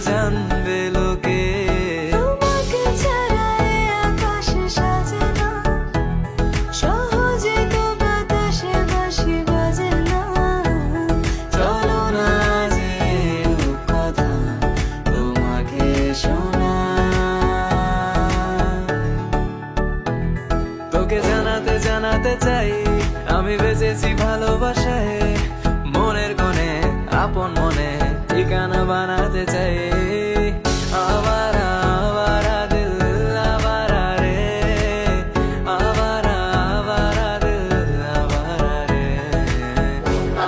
জানবে লোকে। তোমাকে ছাড়া এই আকাশ সাজে না, সহজে তো বাতাসে বাঁশি বাজে না। চলো না যে কথা তোমাকে শোনা, তোকে জানাতে জানাতে চাই আমি বেঁচেছি ভালোবাসায়। মনের কোণে আপন মনে ঠিকানা বানাতে চাই। আবারা আবারা দিল আবারা রে, আবারা আবারা দিল আবারা রে,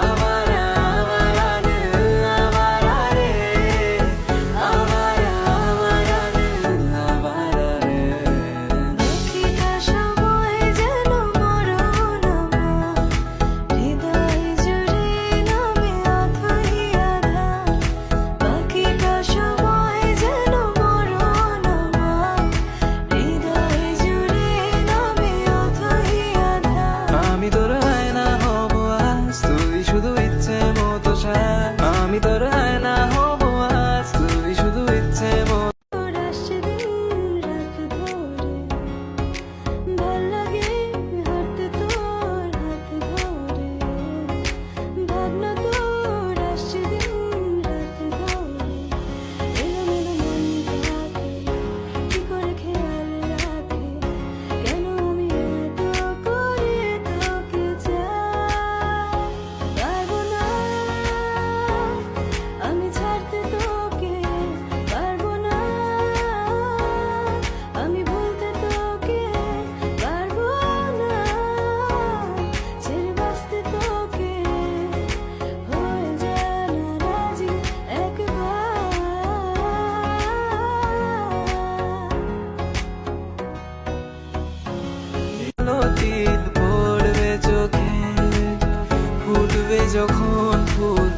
আবারা আবারা দিল আবারা রে, আবারা আবারা দিল আবারা রে। বাকিটা সময় যেন মরণ আমার, হৃদয় জুড়ে নামে অথই আধার। বাকিটা সময় যেন মরণ আমার, হৃদয় জুড়ে নামে অথই আধার। আমি তোর আয়না হব আজ, তুই শুধু ইচ্ছে মতো সাজ। আমি তোর আয়না হব আজ, তুই শুধু ইচ্ছে মতো। তোর আসছে দিন রাত ধরে, ভাল লাগে হাঁটতে তোর হাত ধরে। ভাবনা তোর আসছে দিন রাত ধরে, এলোমেলো মনটাকে কি করে খেয়াল রাখে, কেন আমি এত করে তোকে চাই। পারবো না আমি ছাড়তে তোকে, পারবো না আমি ভুলতে তোকে, পারবো না ছেড়ে বাঁচতে তোকে। হয়ে যা না রাজি একবার, তিল পড়বে চোখে, ফুটবে যখন ফুল